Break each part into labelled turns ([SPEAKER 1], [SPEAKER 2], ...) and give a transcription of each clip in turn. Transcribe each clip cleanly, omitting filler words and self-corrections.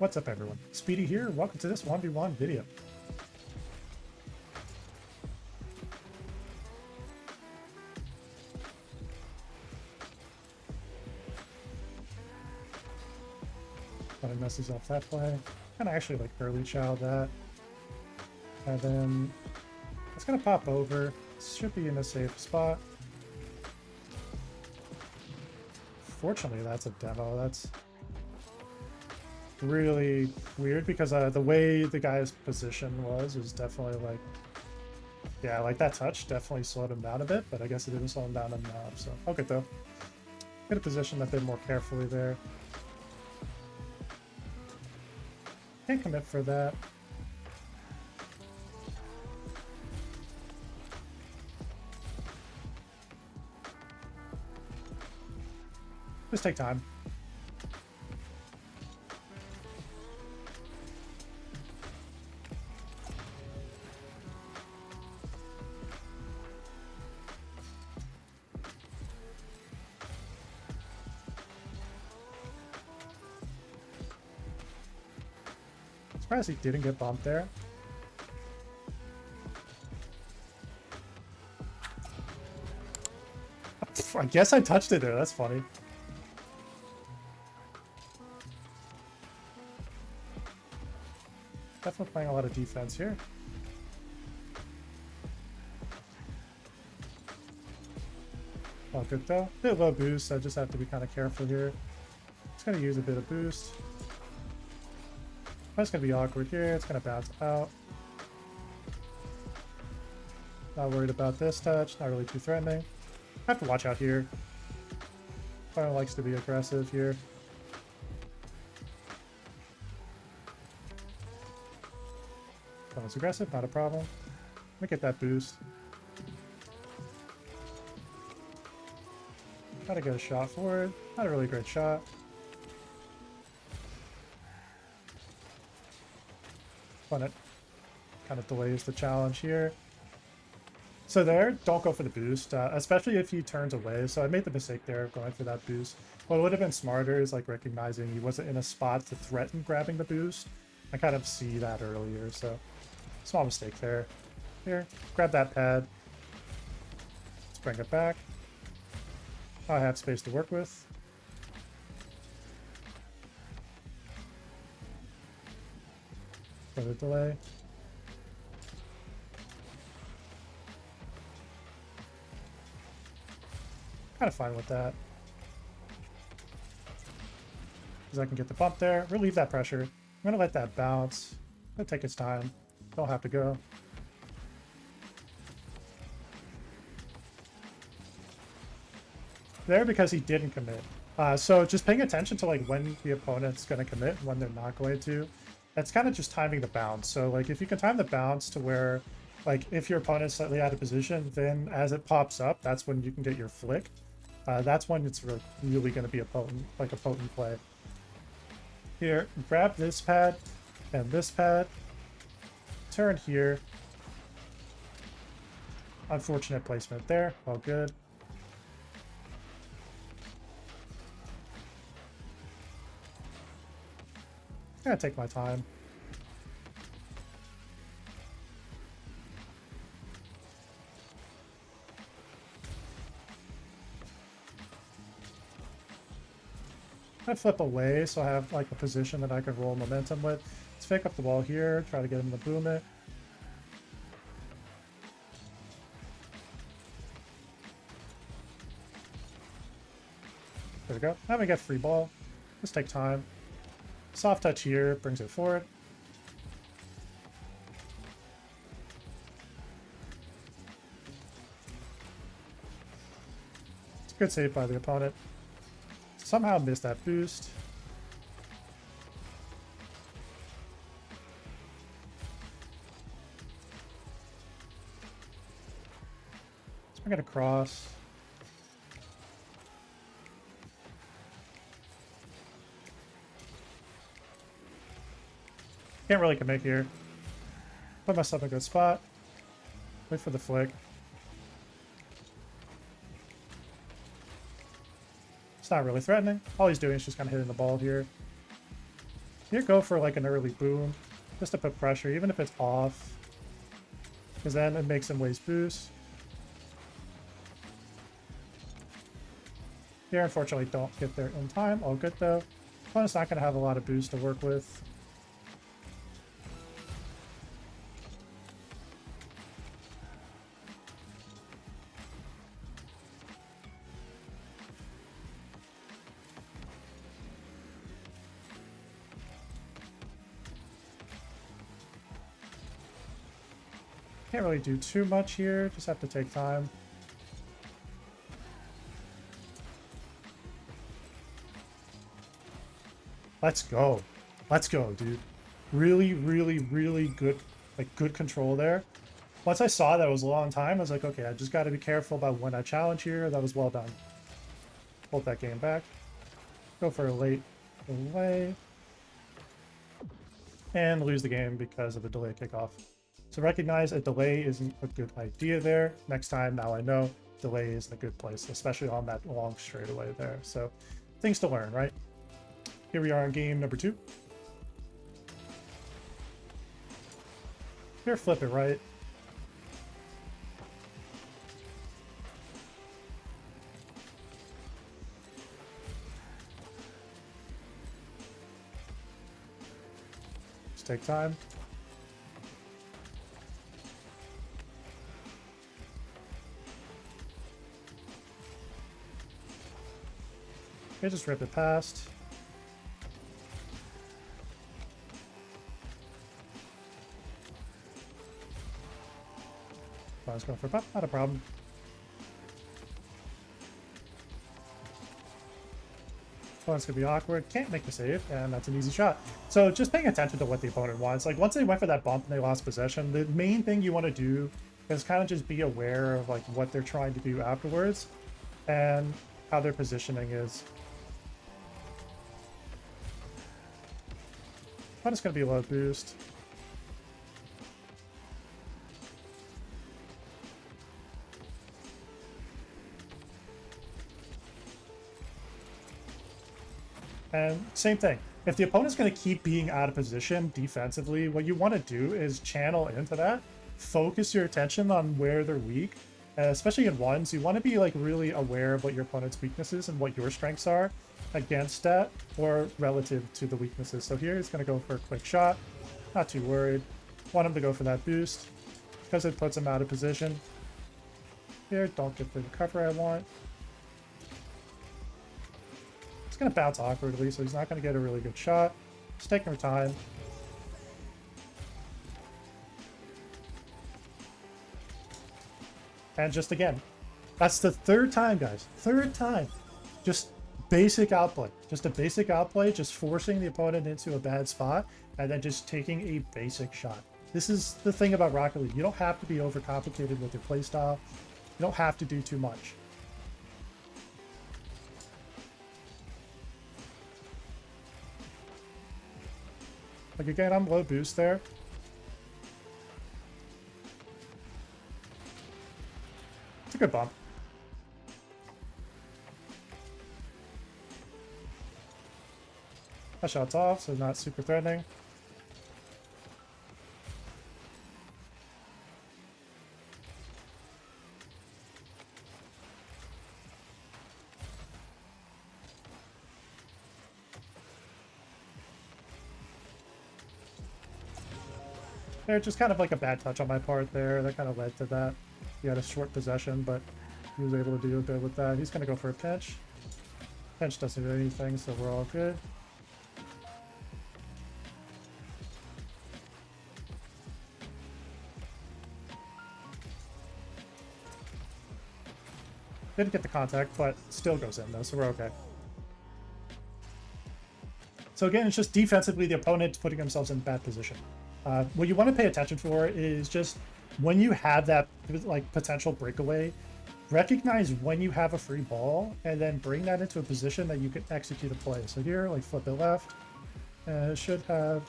[SPEAKER 1] What's up, everyone? Speedy here. Welcome to this 1v1 video. But I messes up that play. And I actually like early child that. And then it's gonna pop over. Should be in a safe spot. Fortunately, that's a demo. That's really weird because the way the guy's position was definitely like, yeah, like that touch definitely slowed him down a bit, but I guess it didn't slow him down enough. So okay, though. Get a position a bit more carefully there. Can't commit for that. Just take time. Surprised he didn't get bumped there. I guess I touched it there. That's funny. Definitely playing a lot of defense here. Oh, good though. Bit low boost, so I just have to be kind of careful here. It's going to use a bit of boost. That's going to be awkward here. It's going to bounce out. Not worried about this touch. Not really too threatening. I have to watch out here. Opponent likes to be aggressive here. Opponent's aggressive, not a problem. Let me get that boost. Try to get a shot for it. Not a really great shot. Opponent kind of delays the challenge here. So there, don't go for the boost, especially if he turns away. So I made the mistake there of going for that boost. What would have been smarter is like recognizing he wasn't in a spot to threaten grabbing the boost. I kind of see that earlier, so small mistake there. Here, grab that pad. Let's bring it back. I have space to work with. Further delay. Kind of fine with that. Because I can get the bump there. Relieve that pressure. I'm going to let that bounce. It'll take its time. Don't have to go. There because he didn't commit. So just paying attention to like when the opponent's going to commit and when they're not going to. That's kind of just timing the bounce. So like if you can time the bounce to where like if your opponent's slightly out of position, then as it pops up, that's when you can get your flick. That's when it's really going to be a potent play. Here, grab this pad and this pad. Turn here. Unfortunate placement there. All good. I'm gonna take my time. I flip away so I have like a position that I can roll momentum with. Let's fake up the wall here, try to get him to boom it. There we go. Now we get free ball. Let's take time. Soft touch here brings it forward. It's a good save by the opponent. Somehow missed that boost. So I'm gonna cross. Can't really commit here. Put myself in a good spot. Wait for the flick. It's not really threatening. All he's doing is just kind of hitting the ball here. Here, go for like an early boom, just to put pressure, even if it's off, because then it makes him waste boost. Here, unfortunately, don't get there in time. All good though. Opponent's not going to have a lot of boost to work with. Can't really do too much here, just have to take time. Let's go. Let's go, dude. Really, really, really good, like good control there. Once I saw that it was a long time, I was like, okay, I just got to be careful about when I challenge here. That was well done. Hold that game back. Go for a late delay. And lose the game because of a delay kickoff. So recognize a delay isn't a good idea there. Next time, now I know delay isn't a good place, especially on that long straightaway there. So things to learn, right? Here we are in game number 2. Here, flip it right. Just take time. Okay, just rip it past. I was going for pop, not a problem. Oh, it's gonna be awkward. Can't make the save, and that's an easy shot. So just paying attention to what the opponent wants. Like once they went for that bump and they lost possession, the main thing you want to do is kind of just be aware of like what they're trying to do afterwards and how their positioning is. I'm just gonna be low boost. And same thing. If the opponent's going to keep being out of position defensively, what you want to do is channel into that. Focus your attention on where they're weak. Especially in ones, you want to be like really aware of what your opponent's weaknesses and what your strengths are against that or relative to the weaknesses. So here he's going to go for a quick shot. Not too worried. Want him to go for that boost because it puts him out of position. Here, don't get the recovery I want. Going to bounce awkwardly, so he's not going to get a really good shot. Just taking our time. And just again, that's the third time, guys. Third time. Just basic outplay. Just a basic outplay, just forcing the opponent into a bad spot, and then just taking a basic shot. This is the thing about Rocket League. You don't have to be overcomplicated with your playstyle. You don't have to do too much. Like again, I'm low boost there. It's a good bump. That shot's off, so not super threatening. There, just kind of like a bad touch on my part there. That kind of led to that. He had a short possession, but he was able to do a bit with that. He's going to go for a pinch. Pinch doesn't do anything, so we're all good. Didn't get the contact, but still goes in though, so we're okay. So again, it's just defensively the opponent putting themselves in bad position. What you want to pay attention for is just when you have that like potential breakaway, recognize when you have a free ball and then bring that into a position that you can execute a play. So here, like flip it left, should have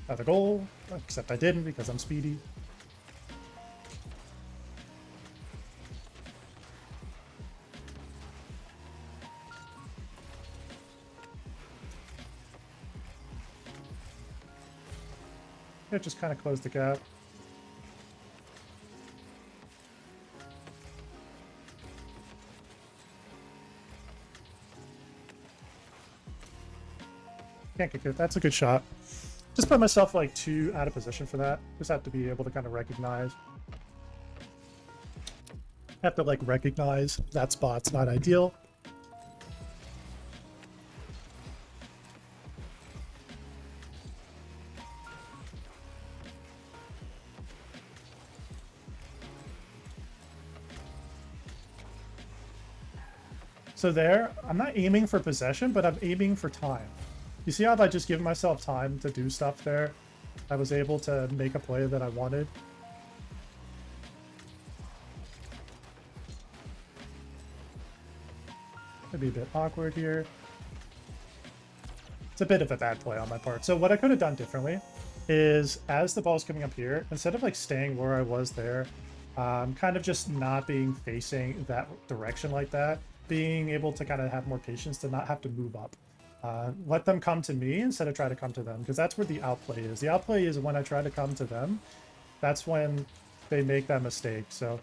[SPEAKER 1] the goal, except I didn't because I'm speedy. Yeah, just kind of close the gap. Can't get good. That's a good shot. Just put myself like too out of position for that. Just have to be able to kind of recognize. Have to like recognize that spot's not ideal. So there, I'm not aiming for possession, but I'm aiming for time. You see how if I just give myself time to do stuff there, I was able to make a play that I wanted. Could be a bit awkward here. It's a bit of a bad play on my part. So what I could have done differently is, as the ball's coming up here, instead of like staying where I was there, kind of just not being facing that direction like that, being able to kind of have more patience to not have to move up. Let them come to me instead of try to come to them, because that's where the outplay is. The outplay is when I try to come to them, that's when they make that mistake. So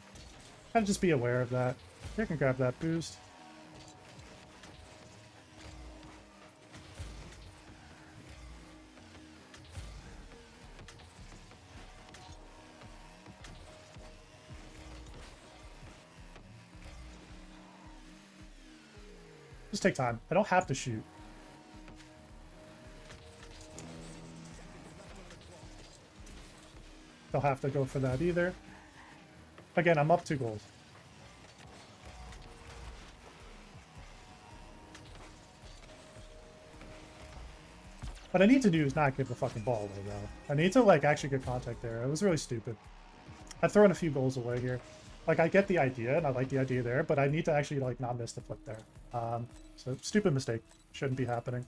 [SPEAKER 1] kind of just be aware of that. You can grab that boost. Just take time. I don't have to shoot. Don't have to go for that either. Again, I'm up 2 goals. What I need to do is not give the fucking ball away, though. I need to, like, actually get contact there. It was really stupid. I've thrown a few goals away here. Like, I get the idea, and I like the idea there, but I need to actually, like, not miss the flip there. So, stupid mistake. Shouldn't be happening.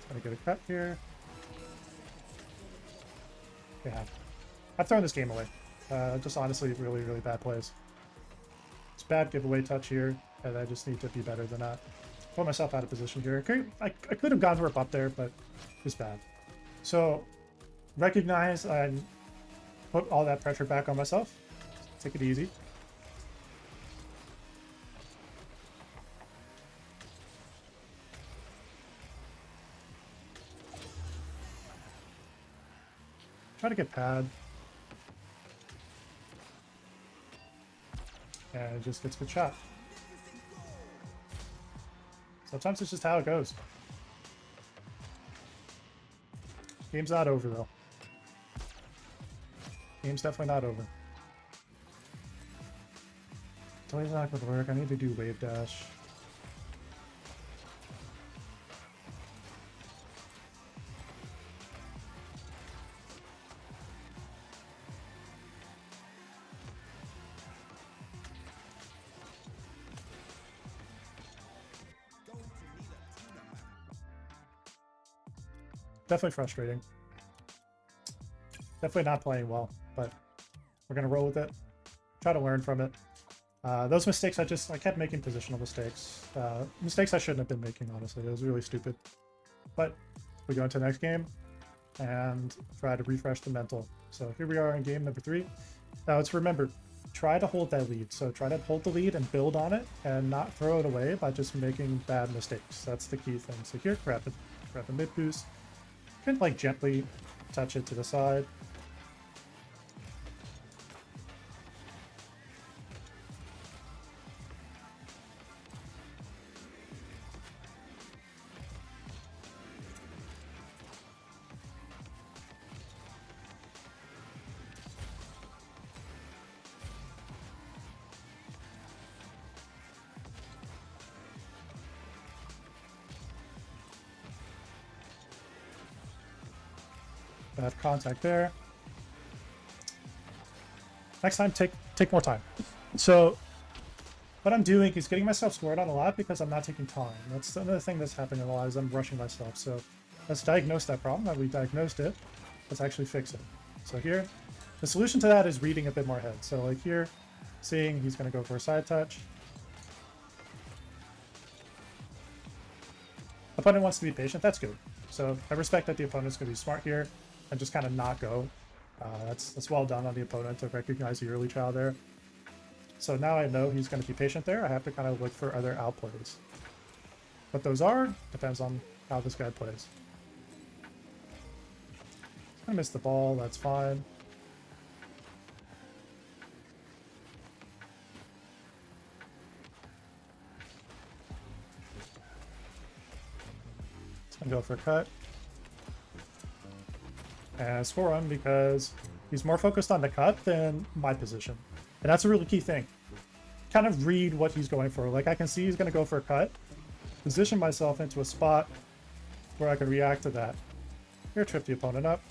[SPEAKER 1] Trying to get a cut here. Yeah. I've thrown this game away. Just honestly, really, really bad plays. It's bad giveaway touch here, and I just need to be better than that. Put myself out of position here. I could have gone for up there, but it's bad. So, recognize and put all that pressure back on myself. Take it easy. Try to get pad. And it just gets a good shot. Sometimes it's just how it goes. Game's not over, though. Game's definitely not over. Delay's not going to work. I need to do wave dash. Definitely frustrating. Definitely not playing well, but we're gonna roll with it. Try to learn from it. Those mistakes, I kept making positional mistakes. Mistakes I shouldn't have been making, honestly. It was really stupid. But we go into the next game and try to refresh the mental. So here we are in game number 3. Now let's remember, try to hold that lead. So try to hold the lead and build on it and not throw it away by just making bad mistakes. That's the key thing. So here, grab the mid boost. You can like gently touch it to the side. Bad contact there. Next time, take more time. So what I'm doing is getting myself scored on a lot because I'm not taking time. That's another thing that's happening a lot is I'm rushing myself. So let's diagnose that problem. That we diagnosed it. Let's actually fix it. So here, the solution to that is reading a bit more head. So like here, seeing he's going to go for a side touch. Opponent wants to be patient. That's good. So I respect that the opponent's going to be smart here and just kind of not go. That's well done on the opponent to recognize the early trial there. So now I know he's going to be patient there. I have to kind of look for other outplays. What those are depends on how this guy plays. I missed the ball. That's fine. It's going to go for a cut. And score him because he's more focused on the cut than my position. And that's a really key thing. Kind of read what he's going for. Like I can see he's going to go for a cut. Position myself into a spot where I can react to that. Here, trip the opponent up.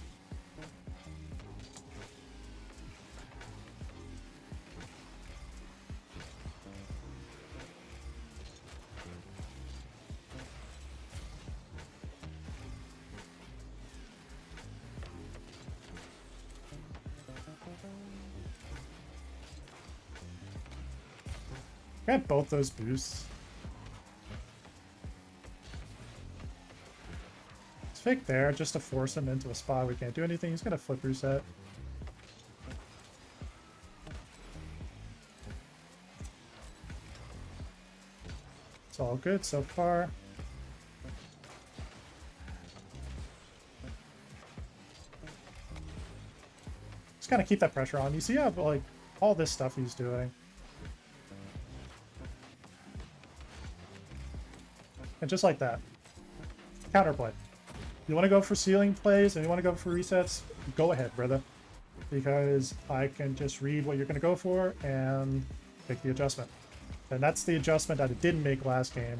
[SPEAKER 1] Grab both those boosts. It's fake there just to force him into a spot we can't do anything. He's gonna flip reset. It's all good so far. Just gotta keep that pressure on. You see how like all this stuff he's doing. And just like that. Counterplay. You want to go for ceiling plays and you want to go for resets, go ahead, brother. Because I can just read what you're going to go for and make the adjustment. And that's the adjustment that it didn't make last game.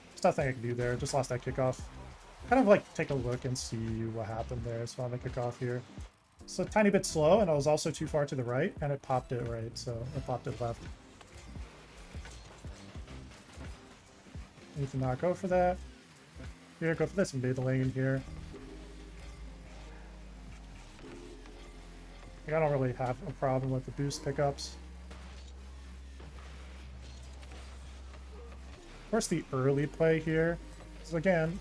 [SPEAKER 1] There's nothing I can do there. Just lost that kickoff. Kind of like take a look and see what happened there. So on the kickoff here. It's a tiny bit slow and I was also too far to the right and it popped it right. So it popped it left. Need to not go for that. Here, go for this and bait the lane here. Like, I don't really have a problem with the boost pickups. Of course, the early play here is, again,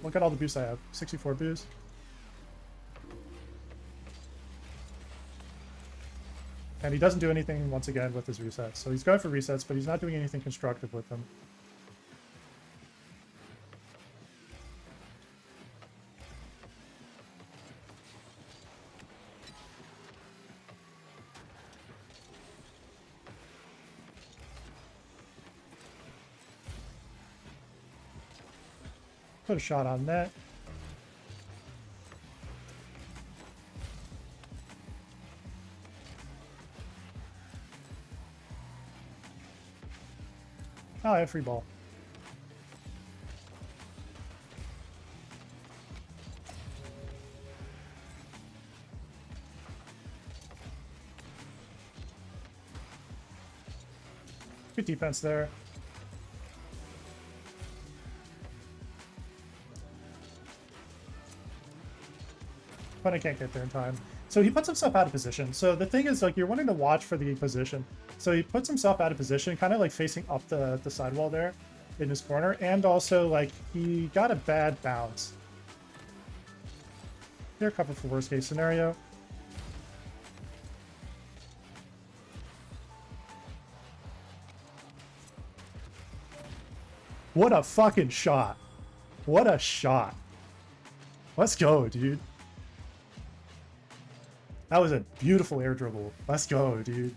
[SPEAKER 1] look at all the boosts I have. 64 boosts. And he doesn't do anything, once again, with his resets. So he's going for resets, but he's not doing anything constructive with them. Put a shot on net. Oh, I have free ball. Good defense there. But I can't get there in time. So he puts himself out of position. So the thing is, like, you're wanting to watch for the position. So he puts himself out of position, kind of like facing up the sidewall there in his corner. And also, like, he got a bad bounce. Here, cover for worst case scenario. What a fucking shot. What a shot. Let's go, dude. That was a beautiful air dribble. Let's go, dude.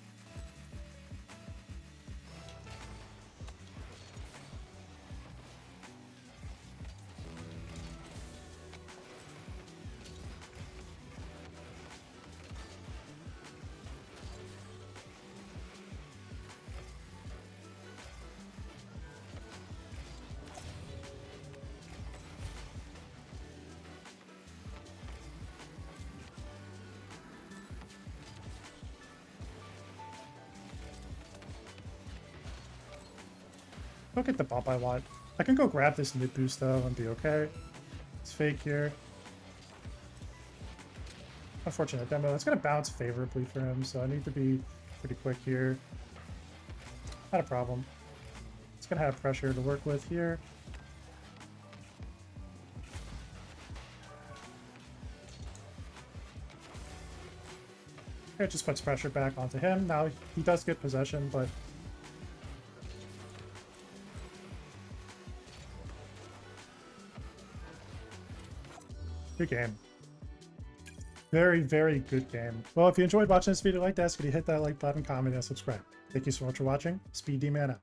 [SPEAKER 1] Go get the bump I want. I can go grab this mid boost though and be okay. It's fake here. Unfortunate demo. It's going to bounce favorably for him, so I need to be pretty quick here. Not a problem. It's going to have pressure to work with here. It just puts pressure back onto him. Now he does get possession, but good game. Very, very good game. Well, if you enjoyed watching this video like this, could you hit that like button, comment, and subscribe. Thank you so much for watching. Speed D Man out.